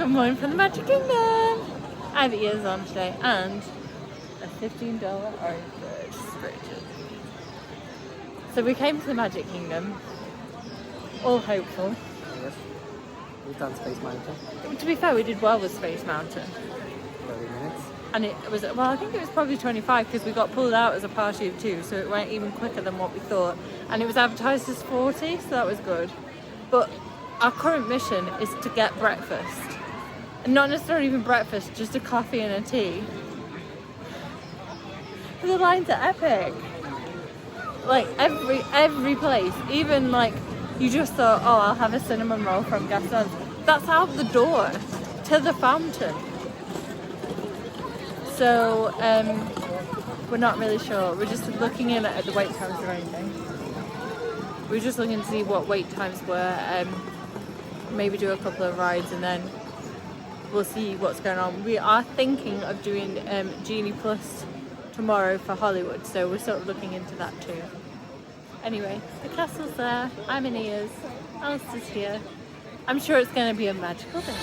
Good morning from the Magic Kingdom. I have ears on today and a $15 orange bird scratches. So we came to the Magic Kingdom, all hopeful. Yes. We've done Space Mountain. To be fair, we did well with Space Mountain. 30 minutes. And it was, well, I think it was probably 25 because we got pulled out as a party of 2, so it went even quicker than what we thought. And it was advertised as 40, so that was good. But our current mission is to get breakfast. And not necessarily even breakfast, just a coffee and a tea. The lines are epic. Like every place, even like you just thought, oh, I'll have a cinnamon roll from Gaston's. That's out the door to the fountain. So we're not really sure. We're just looking in at the wait times or anything. We're just looking to see what wait times were. Maybe do a couple of rides and then we'll see what's going on. We are thinking of doing Genie Plus tomorrow for Hollywood, so we're sort of looking into that too. Anyway, the castle's there. I'm in ears. Alistair's here. I'm sure it's going to be a magical day.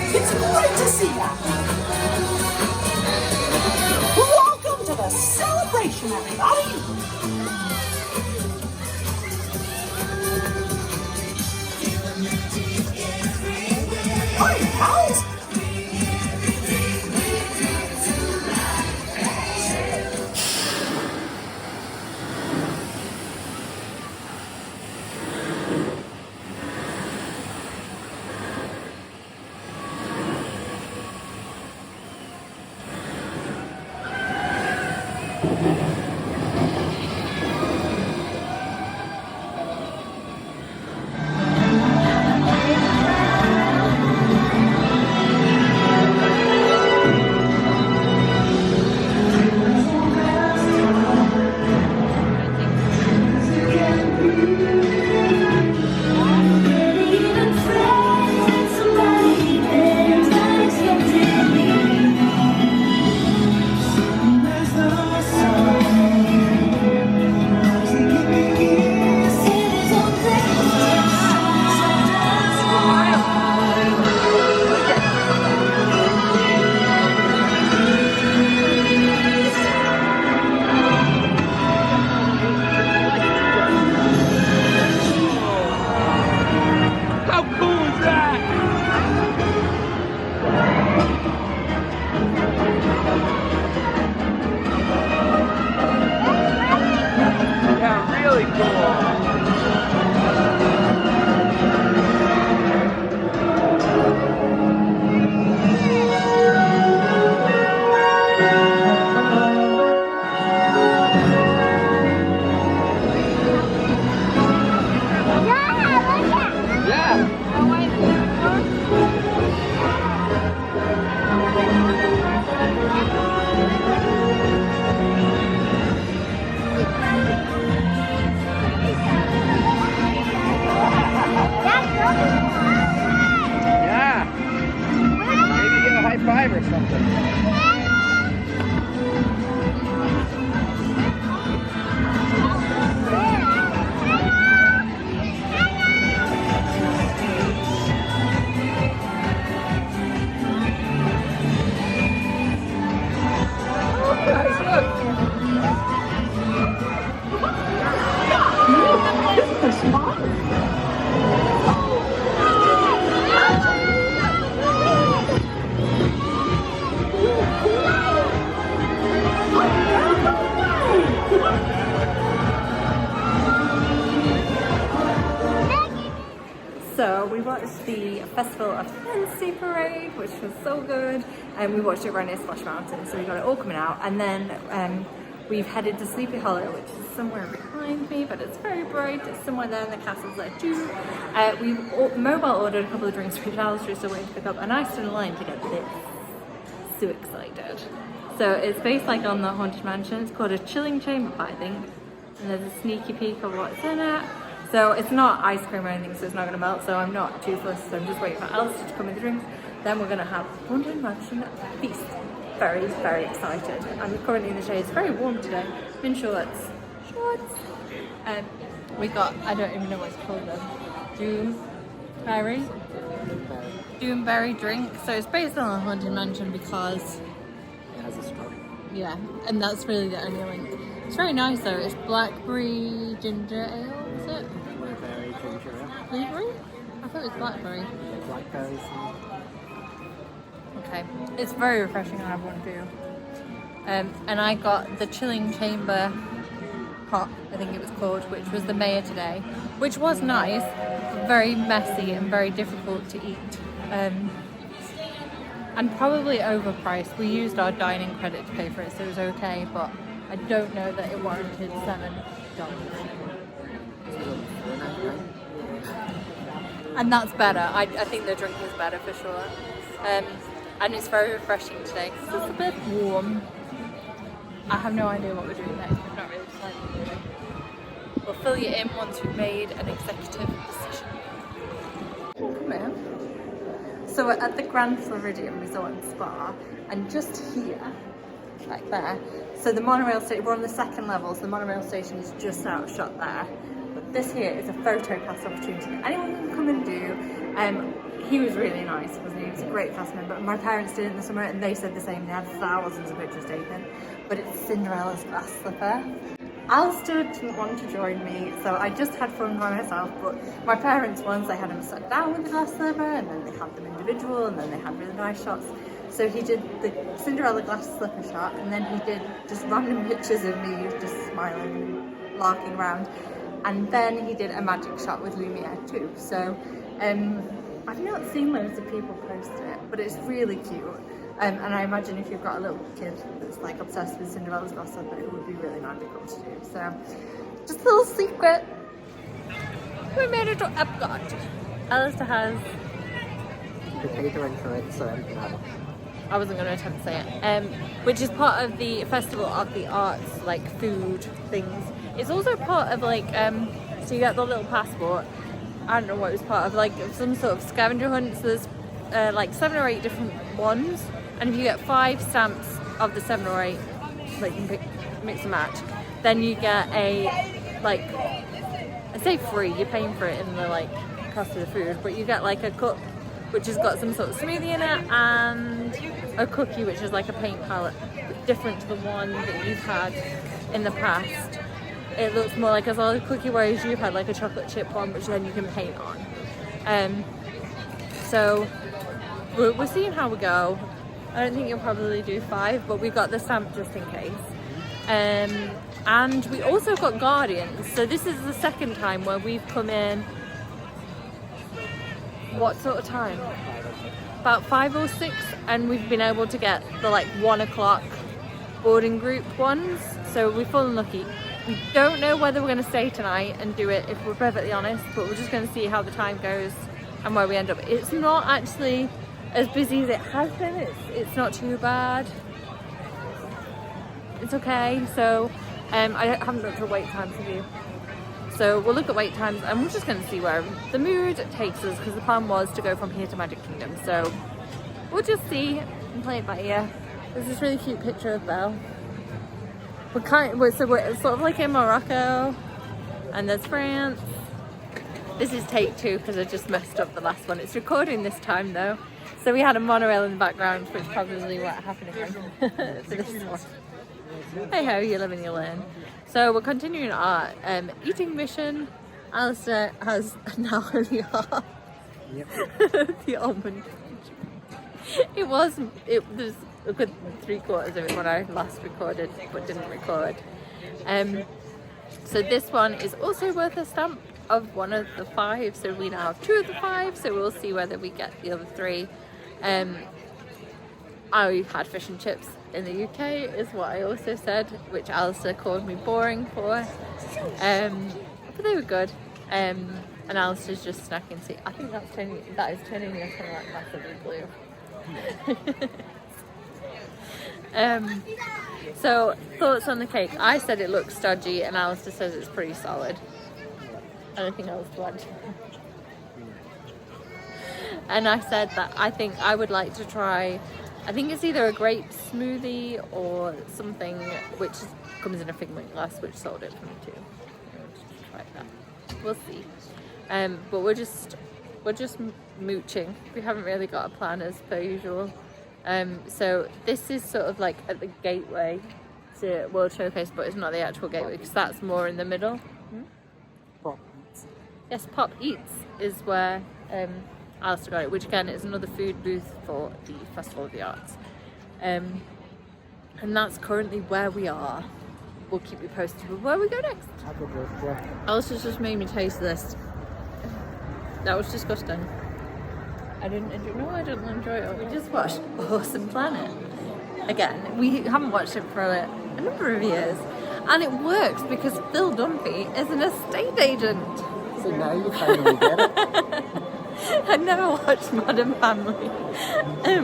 It's great to see you. Welcome to the celebration, everybody. Hi, pals. watched the Festival of Fantasy Parade, which was so good, and we watched it right near Splash Mountain, so we got it all coming out. And then we've headed to Sleepy Hollow, which is somewhere behind me, but it's very bright. It's somewhere there, and the castle's there too. We've mobile ordered a couple of drinks, which Alistair is still waiting to pick up, and I stood in line to get this. So excited. So it's based like on the Haunted Mansion. It's called a chilling chamber pie, I think. And there's a sneaky peek of what's in it. So it's not ice cream or anything, so it's not going to melt. So I'm not toothless, so I'm just waiting for Alistair to come with the drinks. Then we're going to have Haunted Mansion feast. Very, very excited. I'm currently in the shade. It's very warm today. I'm in shorts. We got, I don't even know what it's called though. Doomberry drink. So it's based on a Haunted Mansion because It has a straw. yeah, and that's really the only link. It's very nice though. It's blackberry ginger ale, is it? Blueberry, ginger ale. Blueberry? I thought it was blackberry. Blackberries. Okay, it's very refreshing. I have one too. And I got the chilling chamber pot, I think it was called, which was the mayor today, which was nice, very messy and very difficult to eat. And probably overpriced. We used our dining credit to pay for it, so it was okay, but I don't know that it warranted $7. And that's better. I think the drink is better for sure. And it's very refreshing today because it's a bit warm. I have no idea what we're doing next. We've not really decided what we're doing. We'll fill you in once we've made an executive decision. Come in. So we're at the Grand Floridian Resort and Spa, and just here, right there, so the monorail station, we're on the second level, so the monorail station is just outshot there. But this here is a PhotoPass opportunity that anyone can come and do. He was really nice, wasn't he? He was a great cast member. My parents did it in the summer and they said the same. They had thousands of pictures taken. But it's Cinderella's Glass Slipper. Alistair didn't want to join me, so I just had fun by myself. But my parents, once they had him sat down with the glass slipper, and then they had them individual, and then they had really nice shots. So he did the Cinderella Glass Slipper shot, and then he did just random pictures of me just smiling and larking around. And then he did a magic shot with Lumiere too. So I've not seen loads of people post it, but it's really cute. And I imagine if you've got a little kid that's like obsessed with Cinderella's Glass Slipper, it would be really magical to do. So, just a little secret. We made it to EPCOT. Alistair has... The catering for it, so I wasn't going to attempt to say it. Which is part of the Festival of the Arts, like food things. It's also part of like, so you get the little passport. I don't know what it was part of, like some sort of scavenger hunt. So there's like 7 or 8 different ones. And if you get 5 stamps of the 7 or 8, like you can pick, mix and match, then you get a, like, I say free, you're paying for it in the like cost of the food, but you get like a cup which has got some sort of smoothie in it, and a cookie which is like a paint palette, different to the one that you've had in the past. It looks more like a solid cookie, whereas you've had like a chocolate chip one which then you can paint on. So we're seeing how we go. I don't think you'll probably do 5, but we got the stamp just in case. And we also got Guardians. So this is the second time where we've come in. What sort of time? About 5 or 6, and we've been able to get the like 1 o'clock boarding group ones. So we've fallen lucky. We don't know whether we're going to stay tonight and do it, if we're perfectly honest, but we're just going to see how the time goes and where we end up. It's not actually as busy as it has been. It's not too bad. It's okay. So I haven't looked at wait times with you. So we'll look at wait times and we're just going to see where the mood takes us, because the plan was to go from here to Magic Kingdom. So we'll just see and play it by ear. There's this really cute picture of Belle. We're sort of like in Morocco, and there's France. This is take 2 because I just messed up the last one. It's recording this time though. So we had a monorail in the background, which probably won't happen again for this one. Hey ho, you live and you learn. So we're continuing our eating mission. Alistair has now only half the almond. There's a good 3/4 of it when I last recorded, but didn't record. So this one is also worth a stamp. of one of the 5, so we now have 2 of the 5, so we'll see whether we get the other 3. I've had fish and chips in the UK is what I also said, which Alistair called me boring for, but they were good. And Alistair's just snacking. See, I think that is turning your camera like massively blue. So thoughts on the cake? I said it looks stodgy, and Alistair says it's pretty solid. Anything else to add? And I said that I think I would like to try, I think it's either a grape smoothie or something which comes in a figment glass, which sold it for me too. Try that. We'll see. But we're just mooching. We haven't really got a plan as per usual. So this is sort of like at the gateway to World Showcase, but it's not the actual gateway because that's more in the middle. Pop Eats. Yes, Pop Eats is where Alistair got it, which again is another food booth for the Festival of the Arts. And that's currently where we are. We'll keep you posted with where we go next. Have a good day. Alistair just made me taste this. That was disgusting. I didn't enjoy it. We just watched Awesome Planet. Again, we haven't watched it for a number of years. And it works because Phil Dunphy is an estate agent. So now you finally get it. I'd never watched Modern Family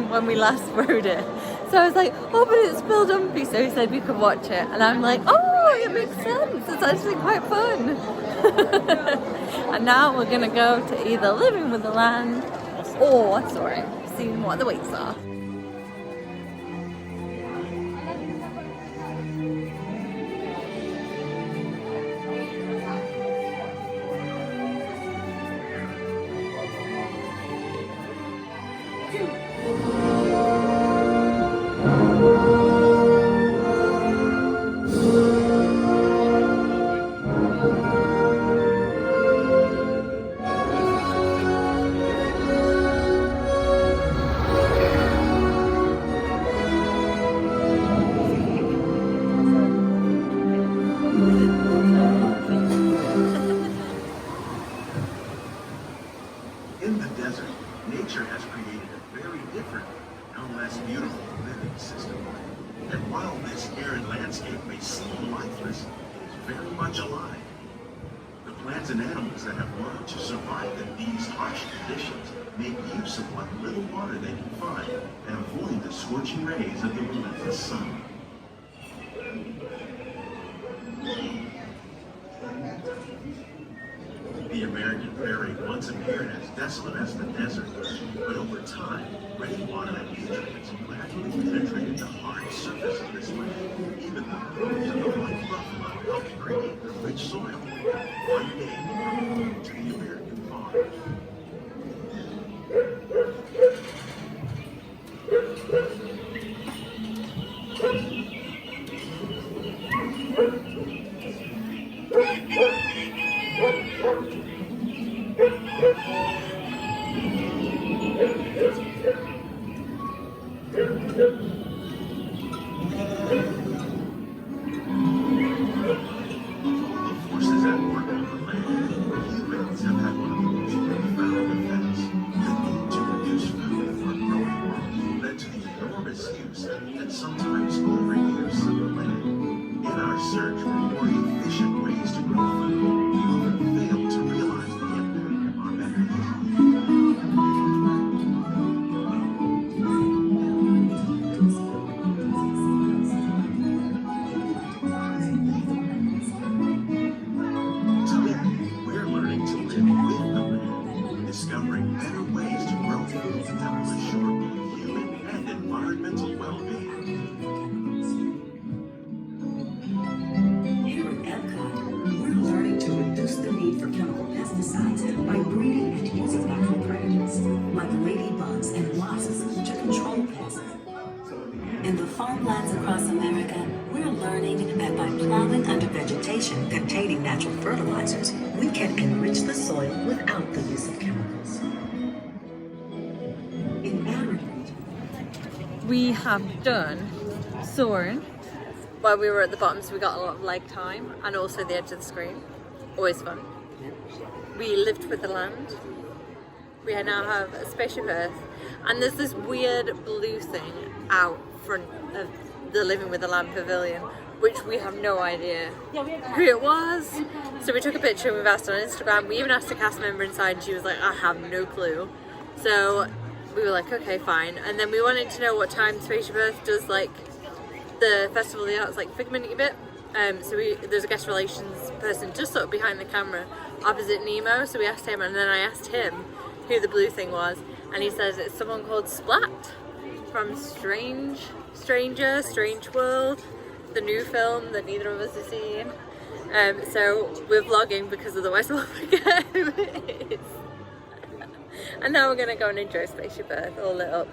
when we last wrote it. So I was like, oh, but it's Phil Dunphy. So he said we could watch it. And I'm like, oh, it makes sense. It's actually quite fun. And now we're going to go to either Living with the Land or, seeing what the weights are. In the desert, nature has created a very different, no less beautiful living system. And while this arid landscape may seem lifeless, it is very much alive. The plants and animals that have learned to survive in these harsh conditions make use of what little water they can find and avoid the scorching rays of the relentless sun. The American prairie once appeared as desolate as the desert, but over time, rainwater and nutrients gradually penetrated the hard surface of this land. Even the hooves of the white buffalo helped create the rich soil. One day, home to the American farm. In the farmlands across America, we're learning that by plowing under vegetation containing natural fertilizers, we can enrich the soil without the use of chemicals. In arid regions, We have done Soarin', while we were at the bottom, so we got a lot of leg time, and also the edge of the screen. Always fun. We lived with the land. We now have a spaceship Earth, and there's this weird blue thing out front of the Living with the Land Pavilion, which we have no idea who it was. So we took a picture and we've asked on Instagram. We even asked a cast member inside and she was like, I have no clue. So we were like, okay, fine. And then we wanted to know what time Spaceship Earth does like the Festival of the Arts, like figmenty bit. So there's a guest relations person just sort of behind the camera opposite Nemo. So we asked him, and then I asked him who the blue thing was, and he says it's someone called Splat from Strange World, the new film that neither of us have seen. So we're vlogging because otherwise we'll forget who it is. And now we're gonna go and enjoy Spaceship Earth all lit up.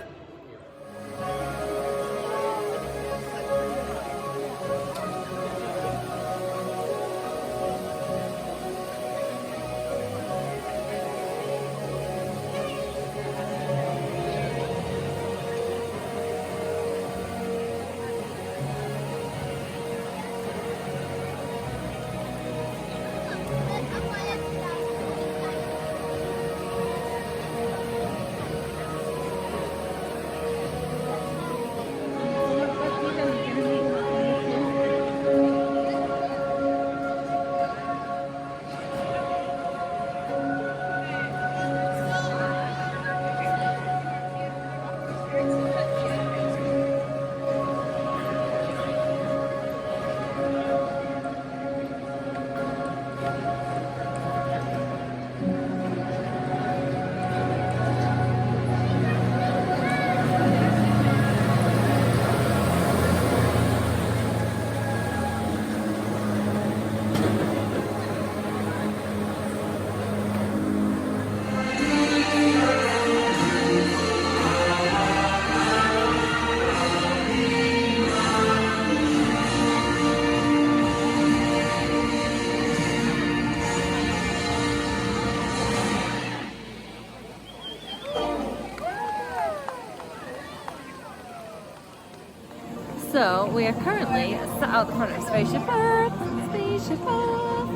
So we are currently sat out the front of Spaceship Earth. Spaceship Earth.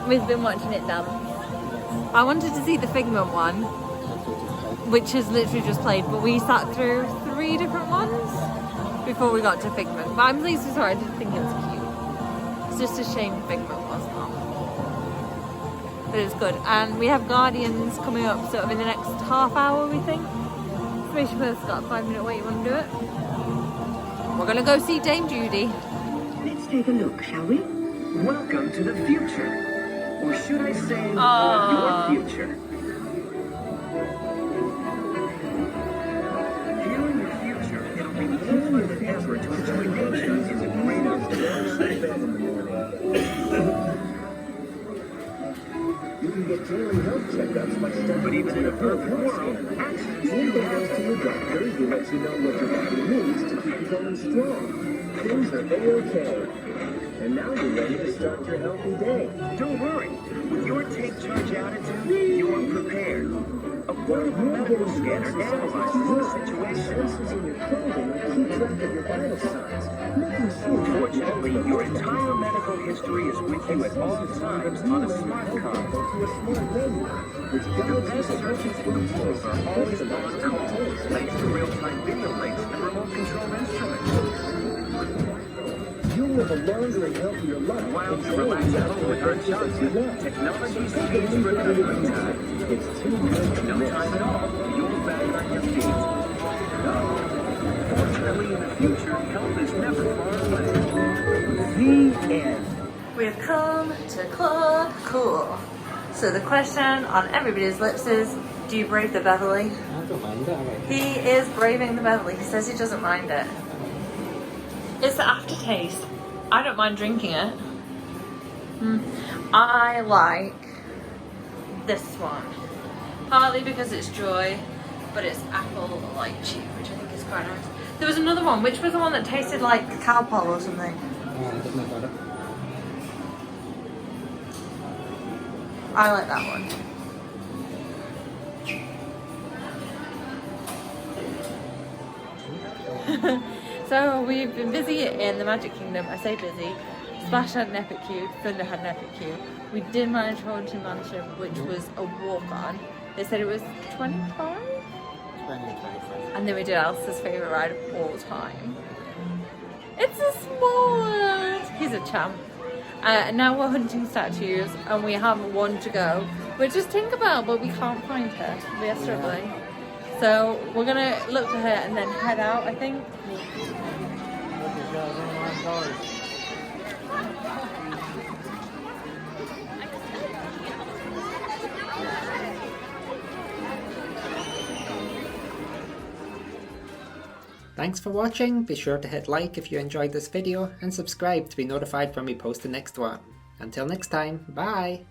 We've been watching it dance. I wanted to see the Figment one, which has literally just played, but we sat through 3 different ones before we got to Figment. But I'm pleased with her. I didn't think it was cute. It's just a shame Figment was not. But it's good. And we have Guardians coming up sort of in the next half hour, we think. Spaceship Earth's got a 5-minute wait. You want to do it? We're gonna go see Dame Judy. Let's take a look, shall we? Welcome to the future. Or should I say, your future. Here in your future, it'll be easier than ever to enjoy nature in the greatest. You can get daily health checkups by studying. But even in a perfect world, actions do happen. To your doctor, who lets you know what your body needs to keep you going strong. Things are A-OK. And now you're ready to start your healthy day. Don't worry. With your Take Charge attitude, you're prepared. A portable medical scanner analyzes the situation. In your clothing to keep track of your vital signs, making sure. Fortunately, your entire medical history is with you at all times on a smart card. The best searches for the world are always on call, thanks to real-time video links and remote control instruments. You'll live a longer and healthier life. While you relax at home with Aunt Johnson, technology's changed for the good time. It's too good to no time at all. You're back on your feet. Fortunately, in the future, help is never far away. The end. We've come to Club Cool. So the question on everybody's lips is, do you brave the Beverly? I don't mind that. He is braving the Beverly. He says he doesn't mind it. It's the aftertaste. I don't mind drinking it. I like this one. Partly because it's joy, but it's apple lychee, which I think is quite nice. There was another one. Which was the one that tasted like cacao pole or something? I don't know about it. I like that one. So we've been busy in the Magic Kingdom. I say busy. Splash had an epic queue, Thunder had an epic queue. We did manage Haunted Mansion, which was a walk-on. They said it was 25? And then we did Alistair's favourite ride of all time. It's a small world! He's a champ. And now we're hunting statues, and we have one to go. We're just Tinkerbell, but we can't find her. We are struggling. So we're gonna look for her and then head out, I think. Thanks for watching. Be sure to hit like if you enjoyed this video and subscribe to be notified when we post the next one. Until next time, bye!